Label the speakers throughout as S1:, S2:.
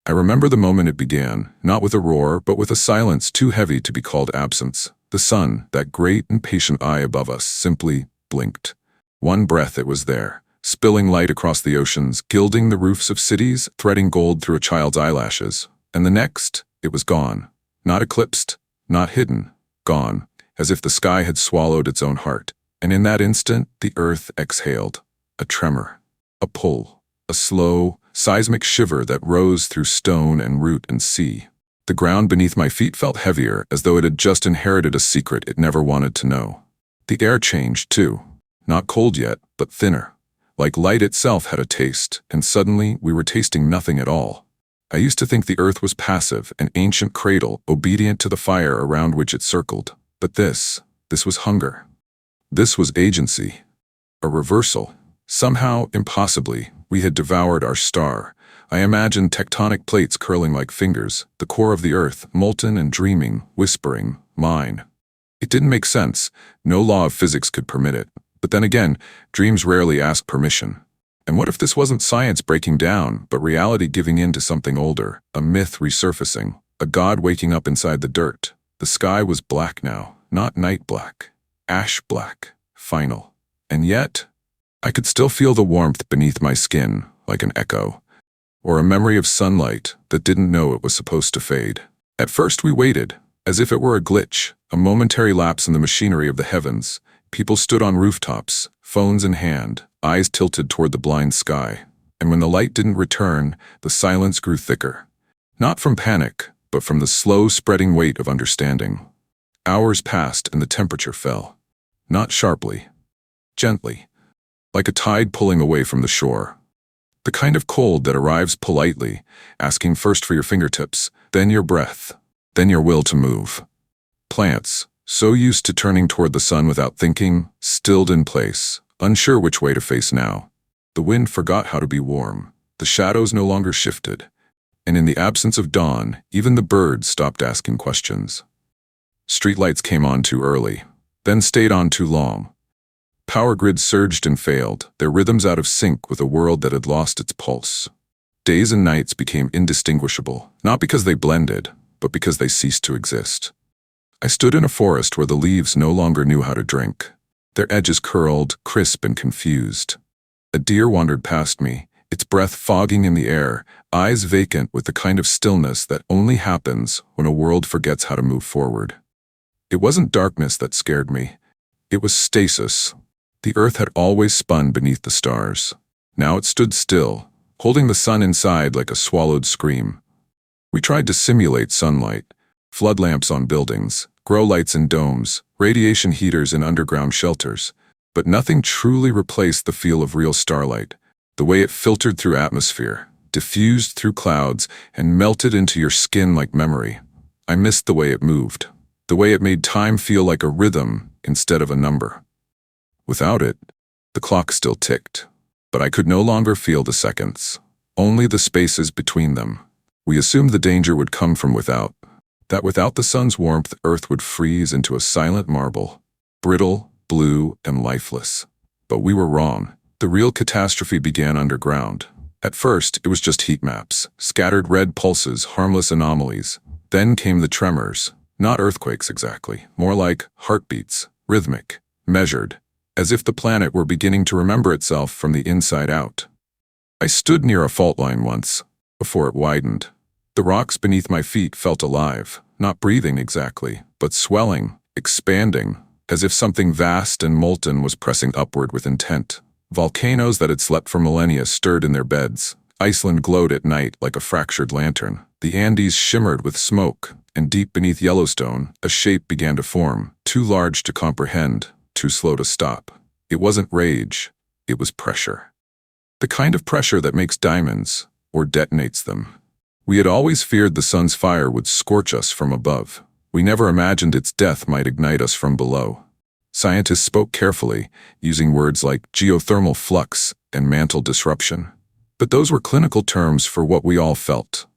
S1: I remember the moment it began, not with a roar, but with a silence too heavy to be called absence. The sun, that great and patient eye above us, simply blinked. One breath it was there, spilling light across the oceans, gilding the roofs of cities, threading gold through a child's eyelashes. And the next, it was gone. Not eclipsed, not hidden, gone, as if the sky had swallowed its own heart. And in that instant, the earth exhaled. A tremor, a pull, a slow, seismic shiver that rose through stone and root and sea. The ground beneath my feet felt heavier, as though it had just inherited a secret it never wanted to know. The air changed, too. Not cold yet, but thinner. Like light itself had a taste, and suddenly we were tasting nothing at all. I used to think the earth was passive, an ancient cradle, obedient to the fire around which it circled. But this was hunger. This was agency. A reversal. Somehow, impossibly, we had devoured our star. I imagined tectonic plates curling like fingers, the core of the earth, molten and dreaming, whispering, mine. It didn't make sense. No law of physics could permit it. But then again, dreams rarely ask permission. And what if this wasn't science breaking down, but reality giving in to something older, a myth resurfacing, a god waking up inside the dirt? The sky was black now, not night black, ash black, final. And yet, I could still feel the warmth beneath my skin, like an echo, or a memory of sunlight that didn't know it was supposed to fade. At first we waited, as if it were a glitch, a momentary lapse in the machinery of the heavens. People stood on rooftops, phones in hand, eyes tilted toward the blind sky. And when the light didn't return, the silence grew thicker. Not from panic, but from the slow spreading weight of understanding. Hours passed and the temperature fell. Not sharply, gently, like a tide pulling away from the shore. The kind of cold that arrives politely, asking first for your fingertips, then your breath, then your will to move. Plants, so used to turning toward the sun without thinking, stilled in place, unsure which way to face now. The wind forgot how to be warm. The shadows no longer shifted. And in the absence of dawn, even the birds stopped asking questions. Streetlights came on too early, then stayed on too long. Power grids surged and failed, their rhythms out of sync with a world that had lost its pulse. Days and nights became indistinguishable, not because they blended, but because they ceased to exist. I stood in a forest where the leaves no longer knew how to drink. Their edges curled, crisp and confused. A deer wandered past me, its breath fogging in the air, eyes vacant with the kind of stillness that only happens when a world forgets how to move forward. It wasn't darkness that scared me. It was stasis. The earth had always spun beneath the stars. Now it stood still, holding the sun inside like a swallowed scream. We tried to simulate sunlight. Flood lamps on buildings, grow lights in domes, radiation heaters in underground shelters. But nothing truly replaced the feel of real starlight, the way it filtered through atmosphere, diffused through clouds, and melted into your skin like memory. I missed the way it moved, the way it made time feel like a rhythm instead of a number. Without it, the clock still ticked, but I could no longer feel the seconds, only the spaces between them. We assumed the danger would come from without, that without the sun's warmth, Earth would freeze into a silent marble, brittle, blue, and lifeless. But we were wrong. The real catastrophe began underground. At first, it was just heat maps, scattered red pulses, harmless anomalies. Then came the tremors, not earthquakes exactly, more like heartbeats, rhythmic, measured, as if the planet were beginning to remember itself from the inside out. I stood near a fault line once, before it widened. The rocks beneath my feet felt alive, not breathing exactly, but swelling, expanding, as if something vast and molten was pressing upward with intent. Volcanoes that had slept for millennia stirred in their beds. Iceland glowed at night like a fractured lantern. The Andes shimmered with smoke, and deep beneath Yellowstone, a shape began to form, too large to comprehend, too slow to stop. It wasn't rage, it was pressure. The kind of pressure that makes diamonds, or detonates them. We had always feared the sun's fire would scorch us from above. We never imagined its death might ignite us from below. Scientists spoke carefully, using words like geothermal flux and mantle disruption. But those were clinical terms for what we all felt.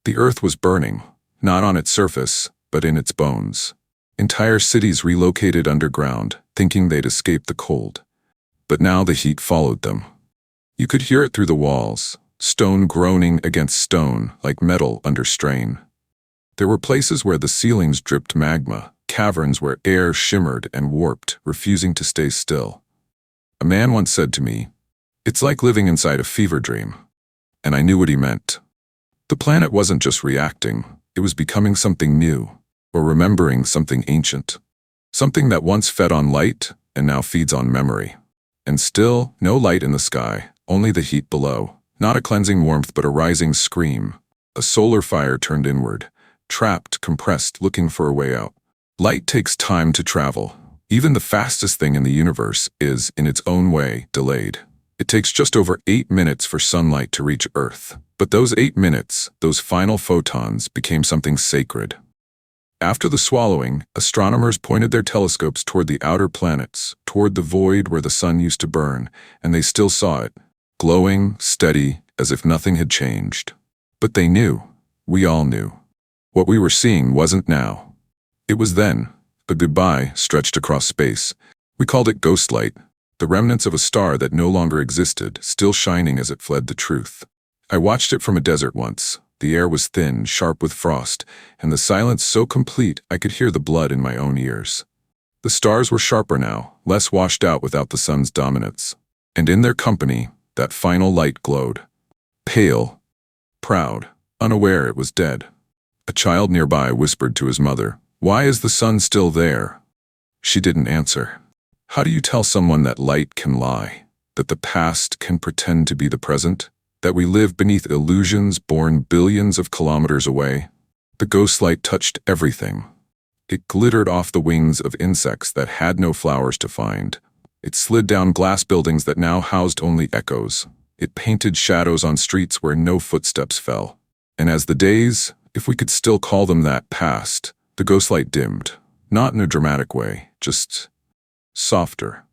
S1: The earth was burning, not on its surface, but in its bones. Entire cities relocated underground, thinking they'd escape the cold. But now the heat followed them. You could hear it through the walls, stone groaning against stone like metal under strain. There were places where the ceilings dripped magma, caverns where air shimmered and warped, refusing to stay still. A man once said to me, "It's like living inside a fever dream." And I knew what he meant. The planet wasn't just reacting, it was becoming something new, or remembering something ancient. Something that once fed on light and now feeds on memory. And still, no light in the sky, only the heat below. Not a cleansing warmth but a rising scream. A solar fire turned inward, trapped, compressed, looking for a way out. Light takes time to travel. Even the fastest thing in the universe is, in its own way, delayed. It takes just over 8 minutes for sunlight to reach Earth. But those 8 minutes, those final photons, became something sacred. After the swallowing, astronomers pointed their telescopes toward the outer planets, toward the void where the sun used to burn, and they still saw it, glowing, steady, as if nothing had changed. But they knew, we all knew. What we were seeing wasn't now. It was then, a goodbye stretched across space. We called it ghost light, the remnants of a star that no longer existed, still shining as it fled the truth. I watched it from a desert once. The air was thin, sharp with frost, and the silence so complete I could hear the blood in my own ears. The stars were sharper now, less washed out without the sun's dominance. And in their company, that final light glowed. Pale, proud, unaware it was dead. A child nearby whispered to his mother, "Why is the sun still there?" She didn't answer. How do you tell someone that light can lie? That the past can pretend to be the present? That we live beneath illusions born billions of kilometers away? The ghost light touched everything. It glittered off the wings of insects that had no flowers to find. It slid down glass buildings that now housed only echoes. It painted shadows on streets where no footsteps fell. And as the days, if we could still call them that, passed, the ghost light dimmed. Not in a dramatic way, just softer.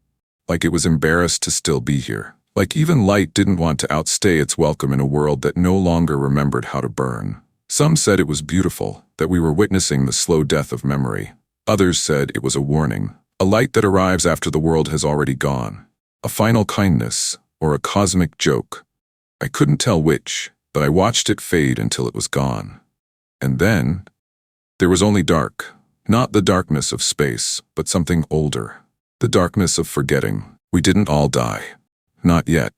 S1: Like it was embarrassed to still be here. Like even light didn't want to outstay its welcome in a world that no longer remembered how to burn. Some said it was beautiful, that we were witnessing the slow death of memory. Others said it was a warning, a light that arrives after the world has already gone. A final kindness, or a cosmic joke. I couldn't tell which, but I watched it fade until it was gone. And then, there was only dark. Not the darkness of space, but something older. The darkness of forgetting. We didn't all die. Not yet.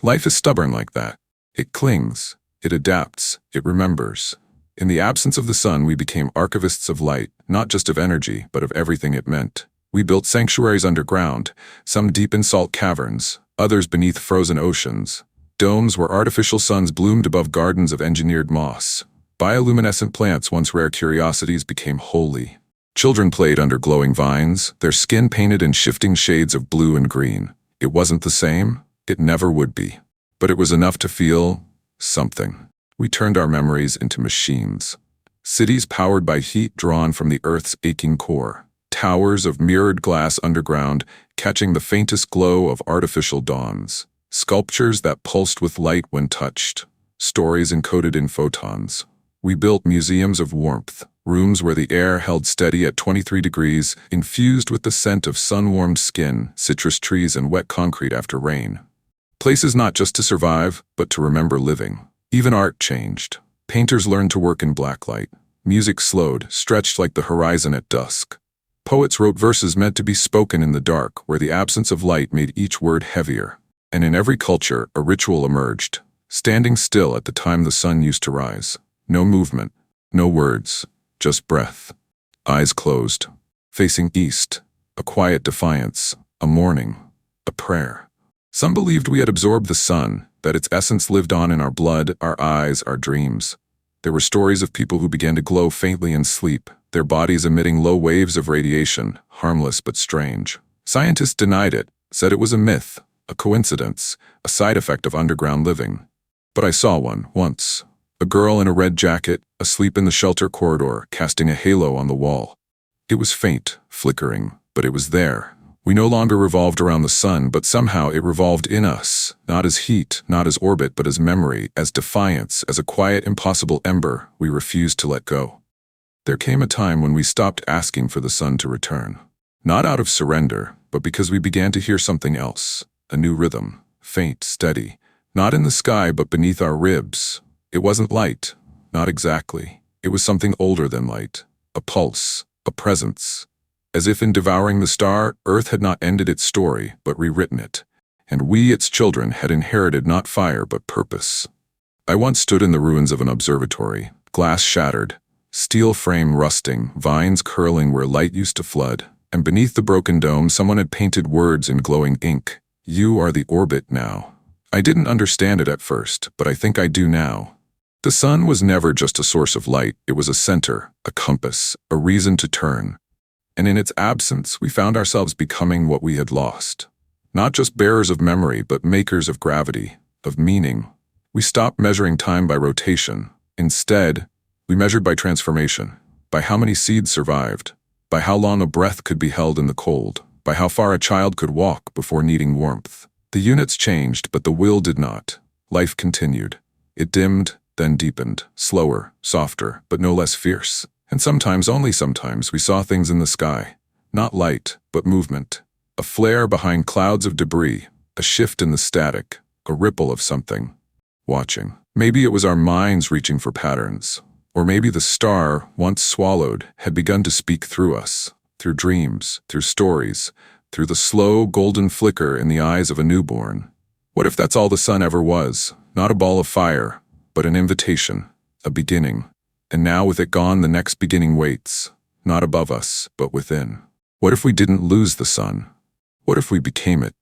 S1: Life is stubborn like that. It clings, it adapts, it remembers. In the absence of the sun, we became archivists of light, not just of energy, but of everything it meant. We built sanctuaries underground, some deep in salt caverns, others beneath frozen oceans. Domes where artificial suns bloomed above gardens of engineered moss. Bioluminescent plants, once rare curiosities, became holy. Children played under glowing vines, their skin painted in shifting shades of blue and green. It wasn't the same, it never would be. But it was enough to feel something. We turned our memories into machines. Cities powered by heat drawn from the Earth's aching core. Towers of mirrored glass underground, catching the faintest glow of artificial dawns. Sculptures that pulsed with light when touched. Stories encoded in photons. We built museums of warmth. Rooms where the air held steady at 23 degrees, infused with the scent of sun-warmed skin, citrus trees, and wet concrete after rain. Places not just to survive, but to remember living. Even art changed. Painters learned to work in blacklight. Music slowed, stretched like the horizon at dusk. Poets wrote verses meant to be spoken in the dark, where the absence of light made each word heavier. And in every culture, a ritual emerged. Standing still at the time the sun used to rise. No movement, no words. Just breath. Eyes closed. Facing east. A quiet defiance. A mourning. A prayer. Some believed we had absorbed the sun, that its essence lived on in our blood, our eyes, our dreams. There were stories of people who began to glow faintly in sleep, their bodies emitting low waves of radiation, harmless but strange. Scientists denied it, said it was a myth, a coincidence, a side effect of underground living. But I saw one, once. A girl in a red jacket, asleep in the shelter corridor, casting a halo on the wall. It was faint, flickering, but it was there. We no longer revolved around the sun, but somehow it revolved in us, not as heat, not as orbit, but as memory, as defiance, as a quiet, impossible ember we refused to let go. There came a time when we stopped asking for the sun to return. Not out of surrender, but because we began to hear something else, a new rhythm, faint, steady, Not in the sky, but beneath our ribs. It wasn't light. Not exactly. It was something older than light. A pulse. A presence. As if in devouring the star, Earth had not ended its story, but rewritten it. And we, its children, had inherited not fire, but purpose. I once stood in the ruins of an observatory, glass shattered, steel frame rusting, vines curling where light used to flood, and beneath the broken dome someone had painted words in glowing ink. You are the orbit now. I didn't understand it at first, but I think I do now. The sun was never just a source of light, it was a center, a compass, a reason to turn. And in its absence, we found ourselves becoming what we had lost. Not just bearers of memory, but makers of gravity, of meaning. We stopped measuring time by rotation. Instead, we measured by transformation, by how many seeds survived, by how long a breath could be held in the cold, by how far a child could walk before needing warmth. The units changed, but the will did not. Life continued. It dimmed, then deepened, slower, softer, but no less fierce. And sometimes, only sometimes, we saw things in the sky. Not light, but movement. A flare behind clouds of debris, a shift in the static, a ripple of something. Watching. Maybe it was our minds reaching for patterns. Or maybe the star, once swallowed, had begun to speak through us. Through dreams, through stories, through the slow, golden flicker in the eyes of a newborn. What if that's all the sun ever was? Not a ball of fire, but an invitation, a beginning. And now with it gone, the next beginning waits. Not above us, but within. What if we didn't lose the sun? What if we became it?